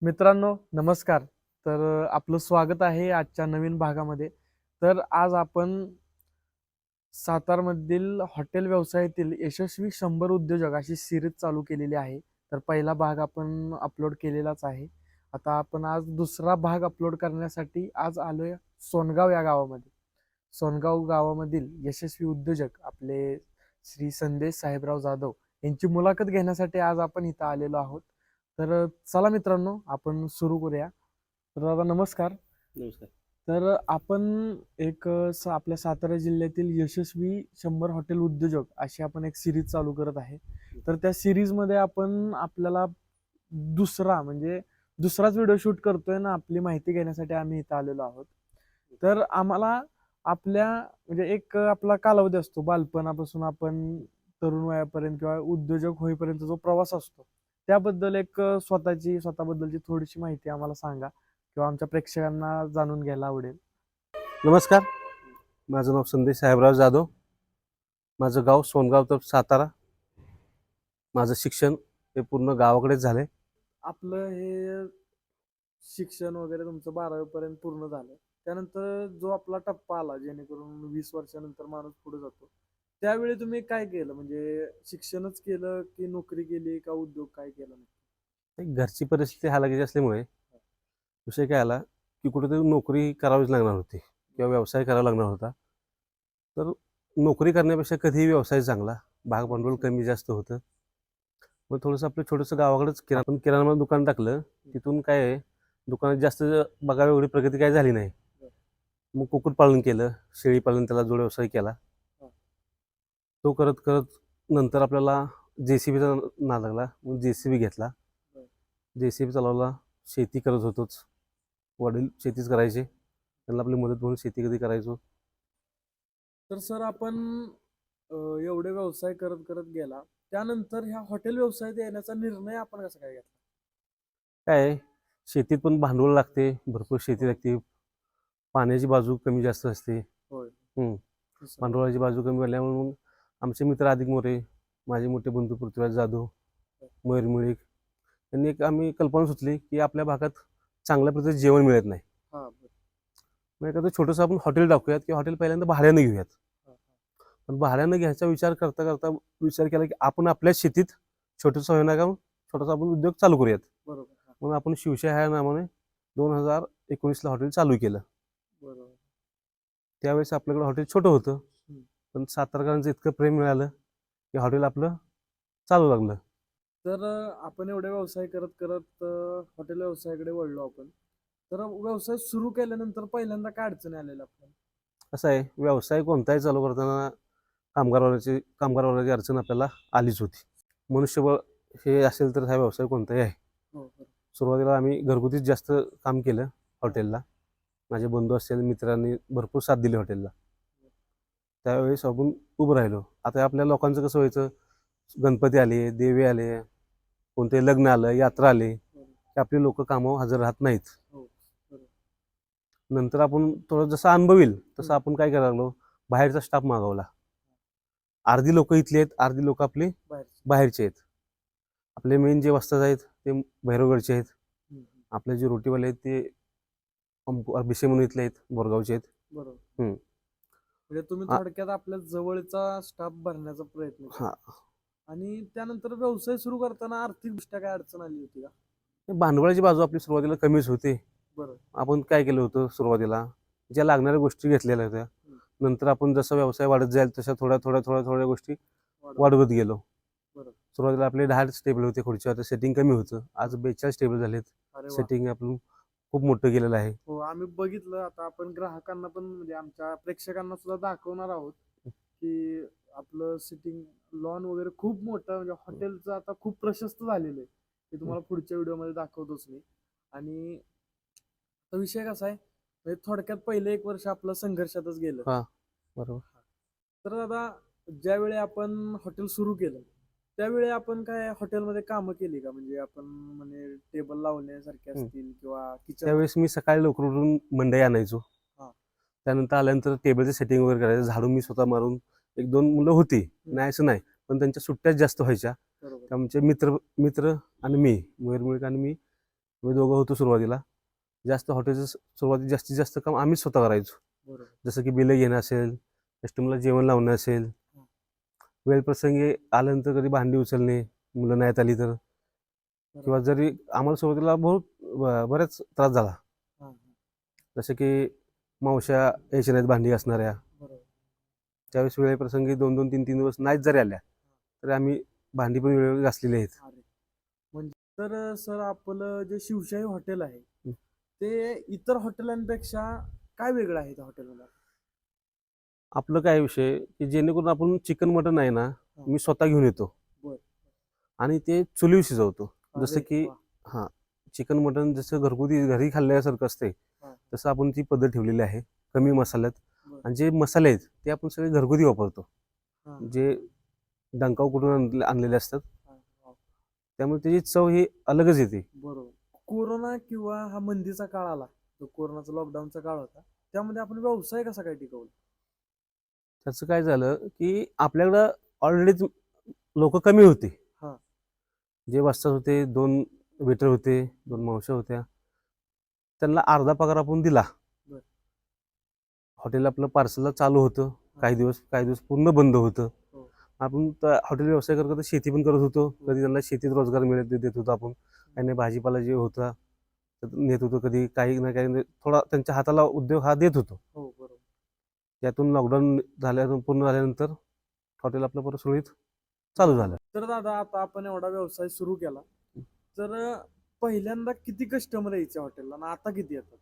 मित्रांनो नमस्कार. आपलं स्वागत आहे आजच्या नवीन भागामध्ये. आज आपण सातारमधील हॉटेल व्यवसायातील यशस्वी 100 उद्योजक अशी सिरीज चालू केलेली आहे. पहिला भाग आपण अपलोड केलेलाच आहे. आता आपण आज दुसरा भाग अपलोड करण्यासाठी आज आलोय सोनगाव या गावामध्ये. सोनगाव गावामधील यशस्वी उद्योजक आपले श्री संदेश साहेबराव जाधव यांची मुलाखत घेण्यासाठी आज आपण इथं आलेलो आहोत. चला मित्रांनो आपण सुरू करूया. दादा नमस्कार. नमस्कार. आपण आपल्या सातारा जिल्ह्यातील यशस्वी 100 हॉटेल उद्योजक अशी आपण एक सिरीज चालू करत आहे. त्या सिरीज मध्ये आपण आपल्याला दुसराच व्हिडिओ शूट करतोय ना, आपली माहिती घेण्यासाठी आम्ही इथं आलेलो आहोत. आम्हाला आपल्या आपला कालावधी असतो बालपणापासून आपण तरुण वयापर्यंत किंवा उद्योजक होईपर्यंत जो प्रवास असतो त्याबद्दल स्वतःबद्दलची थोडीशी माहिती आम्हाला सांगा किंवा आमच्या प्रेक्षकांना जाणून घ्यायला आवडेल. नमस्कार. माझं नाव संदेश साहेबराव जाधव. माझं गाव सोनगाव तर सातारा. माझं शिक्षण हे पूर्ण गावाकडेच झालंय. आपलं हे शिक्षण वगैरे तुमचं 12वी पर्यंत पूर्ण झालं. त्यानंतर जो आपला टप्पा आला जेणेकरून 20 वर्षानंतर माणूस पुढे जातो, त्यावेळी तुम्ही काय केलं? म्हणजे शिक्षणच केलं की नोकरी केली का उद्योग काय केला? घरची परिस्थिती हालाकीची असल्यामुळे विषय काय आला की कुठेतरी नोकरी करावीच लागणार होती किंवा व्यवसाय करावा लागणार होता. तर नोकरी करण्यापेक्षा कधीही व्यवसाय चांगला. भाग भांडवल कमी जास्त होतं. मग थोडंसं आपलं छोटंसं गावाकडेच आपण किराणा दुकान टाकलं. तिथून काय आहे, दुकानात जास्त बघावी एवढी प्रगती काय झाली नाही. मग कुक्कुटपालन केलं, शेळीपालन, त्याला जोड व्यवसाय केला. तो करत करत नंतर आपल्याला JCBचा नाद लागला. मग JCB घेतला. JCB चालवला. शेती करत होतोच. वडील शेतीच करायचे. त्यांना आपली मदत म्हणून शेती कधी करायचो. सर आपण एवढे व्यवसाय करत करत गेला, त्यानंतर ह्या हॉटेल व्यवसायात येण्याचा निर्णय आपण कसा काय घेतला? काय आहे, शेतीत पण भांडवल लागते, भरपूर शेती लागते. पाण्याची बाजू कमी जास्त असते. होय. भांडवलाची बाजू कमी झाल्यामुळे मग आमचे मित्र अधिक मोरे, माझे मोठे बंधू पृथ्वीराज जाधव, मयूर मुळीक यांनी आम्ही कल्पना सुचली की आपल्या भागात चांगल्या प्रकारचे जेवण मिळत नाही. मग एखादं छोटंसं आपण हॉटेल टाकूयात किंवा हॉटेल पहिल्यांदा भाड्यानं घेऊयात. पण भाड्यानं घ्यायचा विचार करता करता विचार केला की आपण आपल्या शेतीत छोटंसं होईना का छोटासा आपण उद्योग चालू करूयात. बरोबर. मग आपण शिवशाही ह्या नावाने 2019ला हॉटेल चालू केलं. बरोबर. त्यावेळेस आपल्याकडे हॉटेल छोटं होतं, पण सातारकरांचं इतकं प्रेम मिळालं की हॉटेल आपलं चालू लागलं. आपण एवढे व्यवसाय करत करत हॉटेल व्यवसायाकडे वळलो आपण. व्यवसाय सुरू केल्यानंतर पहिल्यांदा काय अडचणी आलेल्या आपल्याला? असं आहे, व्यवसाय कोणताही चालू करताना कामगार वर्गाची अडचण आपल्याला आलीच होती. मनुष्यबळ हे असेल तर हा व्यवसाय कोणताही आहे. सुरुवातीला आम्ही घरगुतीच जास्त काम केलं हॉटेलला. माझे बंधू असतील, मित्रांनी भरपूर साथ दिली हॉटेलला. त्यावेळेस आपण उभं राहिलो. आता आपल्या लोकांचं कसं व्हायचं, गणपती आले, देवी आले, कोणते लग्न आलं, यात्रा आली की आपली लोक कामावर हजर राहत नाहीत. नंतर आपण थोडं जसं अनुभवील तसं आपण काय करायला लागलो, बाहेरचा स्टाफ मागवला. अर्धी लोक इथली आहेत, अर्धी लोक आपली बाहेरचे आहेत. आपले मेन जे वस्ताद आहेत ते भैरवगडचे आहेत. आपले जे रोटीवाले आहेत ते बिशे म्हणून इथले आहेत, बोरगावचे आहेत. बरोबर. म्हणजे तुम्ही थोडक्यात आपल्या जवळचा स्टाफ भरण्याचा प्रयत्न केला. आणि त्यानंतर व्यवसाय सुरू करताना आर्थिक दृष्ट्या काय अडचण आली होती का? भांडवलाची बाजू आपली सुरुवातीला कमीच होती. बरोबर. आपण काय केलं होतं, सुरुवातीला ज्या लागणाऱ्या गोष्टी घेतलेल्या होत्या. नंतर आपण जसं व्यवसाय वाढत जाईल तशा थोड्या गोष्टी वाढवत गेलो. सुरुवातीला आपले 10 टेबल होते खुर्ची, आता सेटिंग कमी होतं. आज 42 टेबल झालेत. सेटिंग आपण खूप मोठं केलेलं आहे. हो, आम्ही बघितलं. आता आपण ग्राहकांना पण म्हणजे आमच्या प्रेक्षकांना सुद्धा दाखवणार आहोत की आपलं सिटिंग लॉन वगैरे खूप मोठं, म्हणजे हॉटेलचं आता खूप प्रशस्त झालेलं आहे. ते तुम्हाला पुढच्या व्हिडिओमध्ये दाखवतोच मी. आणि विषय कसा आहे, म्हणजे थोडक्यात पहिले 1 वर्ष आपलं संघर्षातच गेलं. बरोबर. दादा, ज्यावेळी आपण हॉटेल सुरू केलं त्यावेळी आपण काय हॉटेलमध्ये कामं केली का? म्हणजे आपण म्हणजे टेबल लावण्यासारखे असतील किंवा किचन? त्यावेळेस मी सकाळी लवकर उठून मंडई आणायचो. त्यानंतर आल्यानंतर टेबलचं सेटिंग वगैरे करायचं. झाडू मी स्वतः मारून, 1-2 मुलं होती, नाही असं नाही, पण त्यांच्या सुट्ट्याच जास्त व्हायच्या. आमचे मित्र आणि मी, मयूर मुळीक आणि मी आम्ही दोघं होतो सुरुवातीला. जास्त हॉटेलचं सुरुवातीत जास्तीत जास्त काम आम्हीच स्वतः करायचो. बरोबर. जसं की बिलं घेणं असेल, कस्टमरला जेवण लावणं असेल, हं. वेळ प्रसंगी आल्यानंतर कधी भांडी उचलणे, मुलं नाहीत आली तर, किंवा बरोबर. जरी आम्हाला सुरुवातीला बऱ्याच त्रास झाला. हां, हां. जसं की मावश्या यायच्या नाहीत भांडी घासणाऱ्या. बरोबर. त्यावेळेस वेळेप्रसंगी 2-2, 3-3 दिवस नाहीच जरी आल्या, तरी आम्ही भांडी पण वेळोवेळी घासलेली आहेत. अरे! म्हणजे तर सर आपलं जे शिवशाही हॉटेल आहे, ते इतर हॉटेलांपेक्षा काय वेगळं आहे त्या हॉटेलला? आपलं काय विषय की जेणेकरून आपण चिकन मटन आहे ना, हां. मी स्वतः घेऊन येतो बरं. आणि ते चुलीवर शिजवतो. जसं अरे की वाह! हां, चिकन मटन जसं घरगुती घरी खाल्ल्यासारखं असते, हां. तसं आपण ती पद्धत ठेवलेली आहे. कमी मसाल्यात. बरं. आणि जे मसाले आहेत ते आपण सगळे घरगुती वापरतो. हां. जे डंकाव कुठून आणलेले असतात. हां. हां. त्यामुळे त्याची चव ही अलगच येते. बरोबर. कोरोना किंवा हा मंदीचा काळ आला, जो कोरोनाचा लॉकडाऊनचा काळ होता, त्यामध्ये आपण व्यवसाय कसा काय टिकवला? त्याचं काय झालं की आपल्याकडं ऑलरेडी लोक कमी होते. हां. जे वस्तात होते, 2 वेटर होते, 2 मावश्या होत्या. त्यांना अर्धा पगार आपण दिला. बरं. हॉटेल आपलं पार्सलला चालू होतं. हां. काही दिवस पूर्ण बंद होतं. हो. आपण हॉटेल व्यवसाय करत होतो, शेती पण करत होतो. कधी त्यांना शेतीत रोजगार देत होतो आपण. काही नाही भाजीपाला जे होता तर नेत होतो. कधी काही ना काही थोडा त्यांच्या हाताला उद्योग हा देत होतो. हो, बरोबर. त्यातून लॉकडाऊन पूर्ण झाल्यानंतर हॉटेल आपलं परत सुरळीत चालू झालं. तर दादा आता आपण एवढा व्यवसाय सुरू केला, तर पहिल्यांदा किती कस्टमर यायचे हॉटेलला आणि आता किती येतात?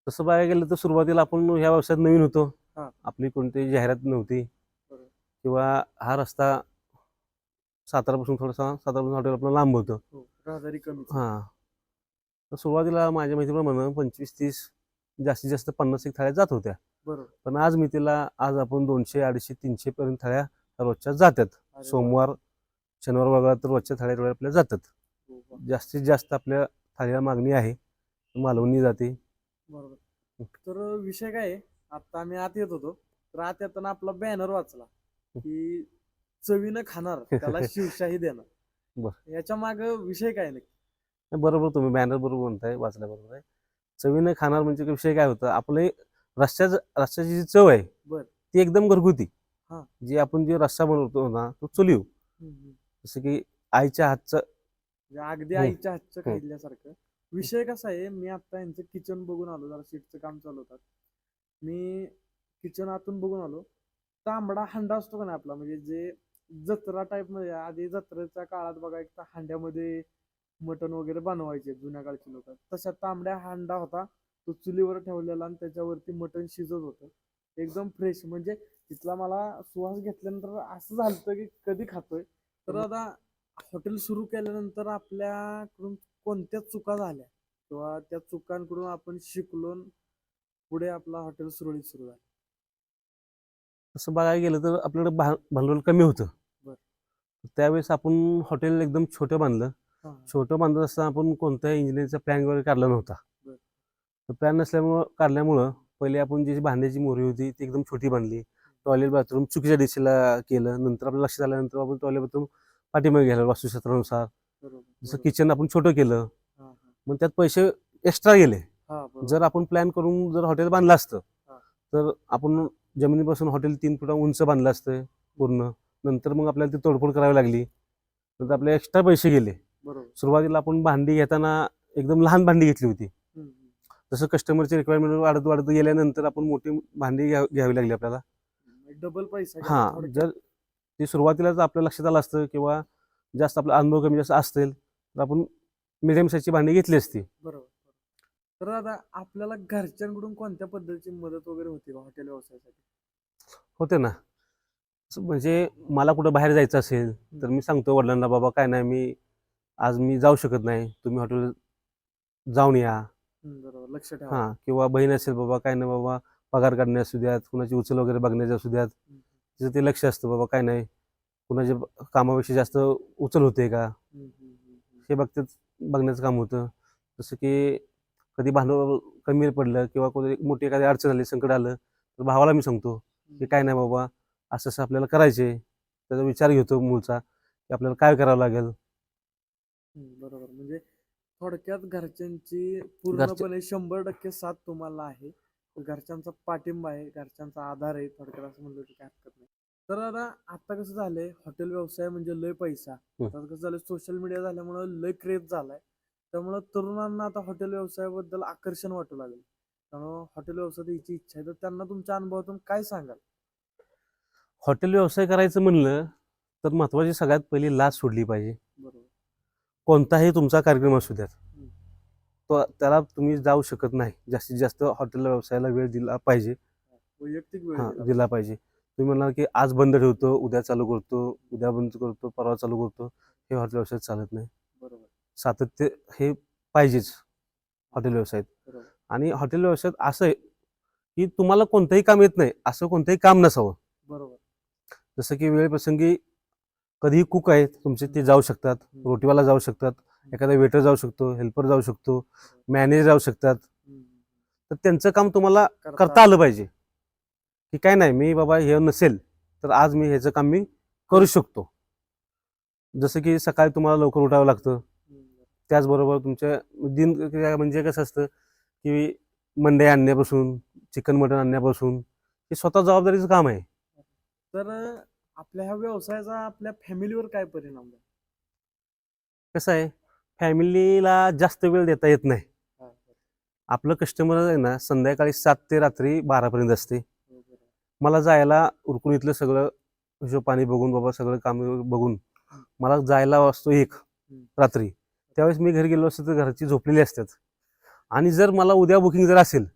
तसं बघायला गेलं तर सुरुवातीला आपण ह्या व्यवसायात नवीन होतो. हां. आपली कोणतीही जाहिरात नव्हती बरोबर. किंवा हा रस्ता सातारापासून हॉटेल आपलं लांब होतं. हो, रहदारी कमीच. हां. तर सुरुवातीला माझ्या माहितीप्रमाणे 25-30 जास्तीत जास्त 50 एक थाळ्या जात होत्या. बरोबर. पण आज आपण 200, 250, 300 पर्यंत थाळ्या रोजच्या जातात. अरे वाह! सोमवार, शनिवार वगळता तर रोजच्या थाळ्या तेवढ्या आपल्या जातात. हो, वाह! जास्तीत जास्त आपल्या थाळीला मागणी आहे. मालवणी जाते. बरोबर. तर विषय काय आहे, आता आम्ही आत येत होतो, तर आत येताना आपला बॅनर वाचला, की चवीनं खाणार त्याला शिवशाही देणार. बरं. याच्या मागे विषय काय नक्की? बरोबर तुम्ही बॅनर बरोबर म्हणताय, वाचल्याबरोबर आहे. चवीनं खाणार म्हणजे विषय काय होतं, आपले रस्स्याची जी चव आहे, बरं. ती एकदम घरगुती. हां. जे रस्सा बनवतो ना, तो चुलीवर. हं, हं. जसं की आईच्या हातचं. म्हणजे अगदी हं, आईच्या हातचं हं. खाल्ल्यासारखं. विषय कसा आहे, मी आता यांचं किचन बघून आलो, जरा शिफ्टचं काम चालू होतं. मी किचन आतून बघून आलो. तांबडा हंडा असतो का नाही आपला, म्हणजे जे जत्रा टाईपमध्ये आधी जत्रेच्या काळात बघा एक हांड्यामध्ये मटण वगैरे बनवायचे जुन्या काळची लोक. तशा तांबड्या हांडा होता. तो चुलीवर ठेवलेला आणि त्याच्यावरती मटण शिजत होतं. एकदम फ्रेश, म्हणजे तिथला मला सुवास घेतल्यानंतर असं झालं की कधी खातोय. तर आता हॉटेल सुरू केल्यानंतर आपल्याकडून कोणत्या चुका झाल्या किंवा त्या चुकांकडून आपण शिकलो पुढे आपला हॉटेल सुरळीत सुरू झालं? तसं बघायला गेलं तर आपल्याकडे भांडवल कमी होतं. बरं. त्यावेळेस आपण हॉटेल एकदम छोटं बांधलं. हां. छोटं बांधत असताना आपण कोणत्याही इंजिनिअरचा प्लॅन वगैरे काढला नव्हता. बरं. तर प्लॅन काढल्यामुळं पहिले आपण जी भांड्याची मोरी होती ती एकदम छोटी बांधली. टॉयलेट बाथरूम चुकीच्या दिशेला केलं. नंतर आपल्या लक्षात आल्यानंतर आपण टॉयलेट बाथरूम पाठीमागे घ्यायला वास्तुशास्त्रानुसार. बरोबर. जसं बरोबर. किचन आपण छोटं केलं. हां, हां. मग त्यात पैसे एक्स्ट्रा गेले. हां, बरोबर. जर आपण प्लॅन करून जर हॉटेल बांधलं असतं, हां. तर आपण जमिनीपासून हॉटेल 3 फुटा उंच बांधलं असतं पूर्ण. नंतर मग आपल्याला ती तोडफोड करावी लागली. नंतर आपले एक्स्ट्रा पैसे गेले. बरोबर. सुरुवातीला आपण भांडी घेताना एकदम लहान भांडी घेतली होती. हं, हं. जसं कस्टमरची रिक्वायरमेंट वाढत वाढत गेल्यानंतर आपण मोठी भांडी घ्यावी लागली आपल्याला. डबल पैसा गेला हां, थोडक्यात. जर ते सुरुवातीलाच आपल्या लक्षात आलं असतं किंवा जास्त आपला अनुभव कमी जास्त असेल, तर आपण मिडियम साईजची भांडी घेतली असती. बरोबर. तर आता आपल्याला घरच्यांकडून कोणत्या पद्धतीची मदत वगैरे होती का हॉटेल व्यवसायासाठी? होते ना. म्हणजे मला कुठं बाहेर जायचं असेल, तर मी सांगतो वडिलांना, "बाबा काय नाही, आज मी जाऊ शकत नाही. तुम्ही हॉटेल जाऊन या." बरोबर. लक्ष ठेवा. हां, किंवा बहीण असेल, "बाबा काय नाही बाबा, पगार काढणे असू द्यात, कुणाची उचल वगैरे बघण्याची असू द्यात." हं, तिचं ते लक्ष असतं, "बाबा काय नाही, कुणाच्या कामापेक्षा जास्त उचल होते का?" हं, हं, हं, हं. हे बघण्याचं काम होतं. जसं की कधी भांडवल कमी पडलं किंवा कोणी मोठी एखादी अडचण आली, संकट आलं, तर भावाला मी सांगतो, की "काय नाही बाबा, असं-असं आपल्याला करायचे." त्याचा विचार घेतो मूळचा, की आपल्याला काय करावं लागेल. बरोबर. म्हणजे थोडक्यात घरच्यांची पूर्णपणे 100% साथ तुम्हाला आहे. घरच्यांचा पाठिंबा आहे, घरच्यांचा आधार आहे, थोडक्यात असं म्हणलं तरी काही हरकत नाही. तर आता कसं झालंय, हॉटेल व्यवसाय म्हणजे लय पैसा. आता कसं झालंय, सोशल मीडिया झाल्यामुळं लय क्रेज झालाय. त्यामुळं तरुणांना आता हॉटेल व्यवसायाबद्दल आकर्षण वाटू लागलं. त्यामुळं हॉटेल व्यवसायात यायची इच्छा आहे. तर त्यांना तुमच्या अनुभवातून काय सांगाल? हॉटेल व्यवसाय करायचं म्हणलं तर महत्वाची सगळ्यात पहिली लाज सोडली पाहिजे. बरोबर. कोणताही तुमचा कार्यक्रम असू द्यात, हम्म. तो त्याला तुम्ही जाऊ शकत नाही. जास्तीत जास्त हॉटेल व्यवसायाला वेळ दिला पाहिजे. वैयक्तिक वेळ हां, दिला दिला पाहिजे. तुम्ही म्हणाल की आज बंद ठेवतो, उद्या चालू करतो, उद्या बंद करतो, परवा चालू करतो. हे हॉटेल व्यवसायात चालत नाही. बरोबर. सातत्य हे पाहिजेच हॉटेल व्यवसायात. बरोबर. आणि हॉटेल व्यवसायात असं आहे की तुम्हाला कोणतंही काम येत नाही असं कोणतंही काम नसावं. बरोबर. जसं की वेळप्रसंगी कधीही कुक आहेत तुमचे ते जाऊ शकतात, रोटीवाला जाऊ शकतात, एखादा वेटर जाऊ शकतो, हेल्पर जाऊ शकतो, मॅनेजर जाऊ शकतात. तर त्यांचं काम तुम्हाला करता आलं पाहिजे. की काय नाही, मी बाबा हे नसेल तर आज मी ह्याचं काम मी करू शकतो. जसं की सकाळी तुम्हाला लवकर उठावं लागतं. त्याचबरोबर तुमच्या दिन म्हणजे कसं असतं की मंडई आणण्यापासून, चिकन मटण आणण्यापासून हे स्वतः जबाबदारीचं काम आहे. तर आपल्या ह्या व्यवसायाचा आपल्या फॅमिलीवर काय परिणाम झाला? कसं आहे, फॅमिलीला जास्त वेळ देता येत नाही. आपलं कस्टमर आहे ना संध्याकाळी 7 ते रात्री 12 पर्यंत असते. मला जायला उरकून इथलं सगळं हिशोब पाणी बघून बाबा सगळं काम बघून मला जायला वाजतो 1 रात्री. त्यावेळेस मी घरी गेलो असतो तर घरची झोपलेली असतात. आणि जर मला उद्या बुकिंग जर असेल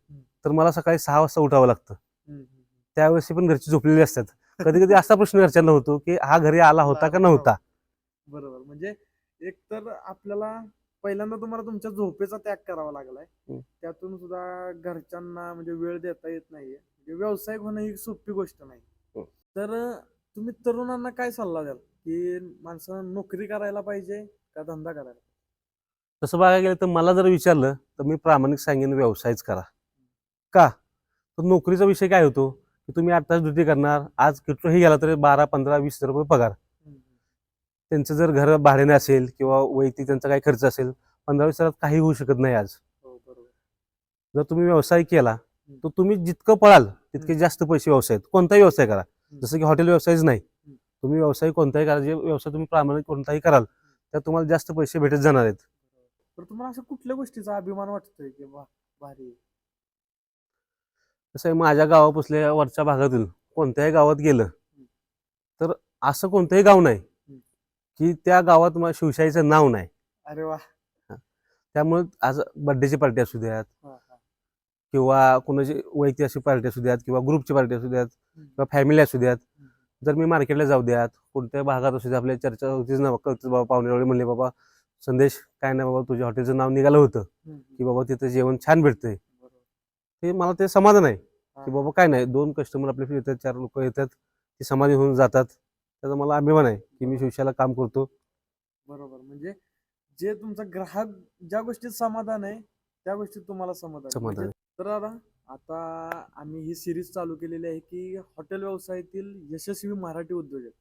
तर मला सकाळी 6 वाजता उठावं लागतं. त्यावेळेस पण घरची झोपलेली असतात. कधी कधी असा प्रश्न घरच्यांना होतो की हा घरी आला होता का नव्हता. बरोबर. म्हणजे एक तर आपल्याला पहिल्यांदा तुम्हाला तुमच्या झोपेचा त्याग करावा लागलाय. त्यातून सुद्धा घरच्यांना म्हणजे वेळ देता येत नाहीये. म्हणजे व्यावसायिक होणं ही सोपी गोष्ट नाही. तर तुम्ही तरुणांना काय सल्ला द्याल की माणसानं नोकरी करायला पाहिजे का धंदा करायला? तसं बघायला गेलं तर मला जर विचारलं तर मी प्रामाणिक सांगेन व्यवसायच करा. का? तर नोकरीचा विषय काय होतो की तुम्ही 8 तास ड्युटी करणार, आज कितीही गेला तरी 12, 15, 20 हजार रुपये पगार. त्यांचं जर घर भाड्याने असेल किंवा वैयक्तिक त्यांचा काही खर्च असेल, 15-20 हजारात काही होऊ शकत नाही आज. जर तुम्ही व्यवसाय केला तर तुम्ही जितकं पळाल तितके जास्त पैसे व्यवसायात. कोणताही व्यवसाय करा, जसं की हॉटेल व्यवसायच नाही, तुम्ही व्यवसाय कोणताही करा, जे व्यवसाय तुम्ही प्रामाणिक कोणताही कराल त्यात तुम्हाला जास्त पैसे भेटत जाणार आहेत. तर तुम्हाला असं कुठल्या गोष्टीचा अभिमान वाटतोय की वा भारी? कसं आहे, माझ्या गावापासल्या वरच्या भागातील कोणत्याही गावात गेलं तर असं कोणतंही गाव नाही की त्या गावात शिवशाहीचं नाव नाही. अरे वा. त्यामुळे आज बर्थडेची पार्टी असू द्यात किंवा कोणाची वैयक्तिक अशी पार्टी असू द्यात किंवा ग्रुपची पार्टी असू द्यात किंवा फॅमिली असू द्यात, जर मी मार्केटला जाऊ द्यात, कोणत्या भागात असू द्या, आपल्या चर्चा होतीच ना, कळतं बाबा, पाहुणे म्हणले बाबा संदेश काय नाही बाबा तुझ्या हॉटेलचं नाव निघालं होतं की बाबा तिथं जेवण छान भेटतंय. ते मला ते समाधान आहे की बाबा काय नाही, 2 कस्टमर आपले येतात, 4 लोक येतात, ते समाधी होऊन जातात. त्याचा मला अभिमान आहे की मी शिवशाला काम करतो. बरोबर. म्हणजे जे तुमचा ग्राहक ज्या गोष्टीत समाधान आहे त्या गोष्टीत तुम्हाला समाधान आहे. समाधान म्हणजे तर आता आम्ही ही सिरीज चालू केलेली आहे की हॉटेल व्यवसायातील यशस्वी मराठी उद्योजक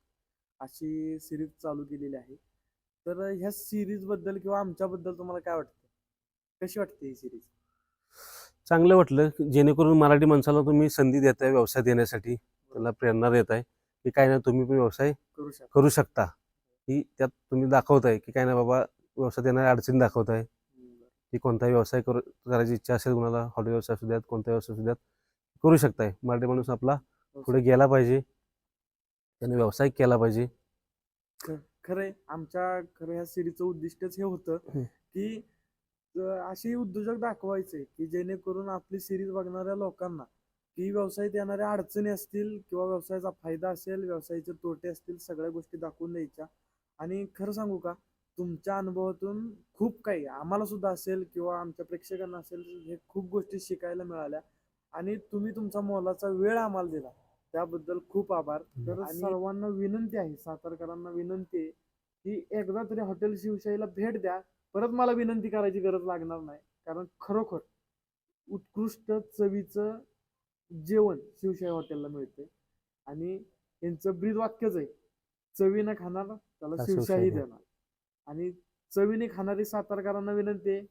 अशी सिरीज चालू केलेली आहे. तर ह्या सिरीज बद्दल किंवा आमच्याबद्दल तुम्हाला काय वाटतं? कशी वाटते ही सिरीज? चांगलं वाटलं जेणेकरून मराठी माणसाला तुम्ही संधी देताय व्यवसायात येण्यासाठी, त्याला प्रेरणा देताय की काय नाही तुम्ही पण व्यवसाय करू शकता. ही त्यात तुम्ही दाखवताय की काय नाही बाबा, व्यवसायात येणाऱ्या अडचणी दाखवताय की कोणताही व्यवसाय करायची इच्छा असेल कुणाला, हॉटेल व्यवसाय असू द्यात, कोणता व्यवसाय असू द्यात, करू शकताय. मराठी माणूस आपला पुढे गेला पाहिजे, त्याने व्यवसाय केला पाहिजे. खरंय. खरं ह्या सिरीजचं उद्दिष्टच हे होतं की असे उद्योजक दाखवायचे की जेणेकरून आपली सिरीज बघणाऱ्या लोकांना की व्यवसायात येणाऱ्या अडचणी असतील किंवा व्यवसायाचा फायदा असेल, व्यवसायाचे तोटे असतील, सगळ्या गोष्टी दाखवून द्यायच्या. आणि खरं सांगू का, तुमच्या अनुभवातून खूप काही आम्हाला सुद्धा असेल किंवा आमच्या प्रेक्षकांना असेल, हे खूप गोष्टी शिकायला मिळाल्या. आणि तुम्ही तुमचा मोलाचा वेळ आम्हाला दिला त्याबद्दल खूप आभार. तर सर्वांना विनंती आहे, सातारकरांना विनंती आहे की एकदा तरी हॉटेल शिवशाहीला भेट द्या. परत मला विनंती करायची गरज लागणार नाही, कारण खरोखर उत्कृष्ट चवीचं जेवण शिवशाही हॉटेलला मिळते. आणि यांचं ब्रीद वाक्यच आहे, चवीनं खाणार त्याला शिवशाही देणार. आणि चवीने खाणारी सातारकरांना विनंती आहे,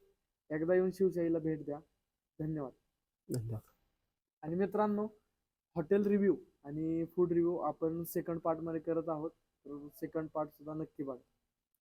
एकदा येऊन शिवशाहीला भेट द्या. धन्यवाद. धन्यवाद. आणि मित्रांनो, हॉटेल रिव्ह्यू आणि फूड रिव्ह्यू आपण सेकंड पार्टमध्ये करत आहोत, तर सेकंड पार्ट सुद्धा नक्की बघा.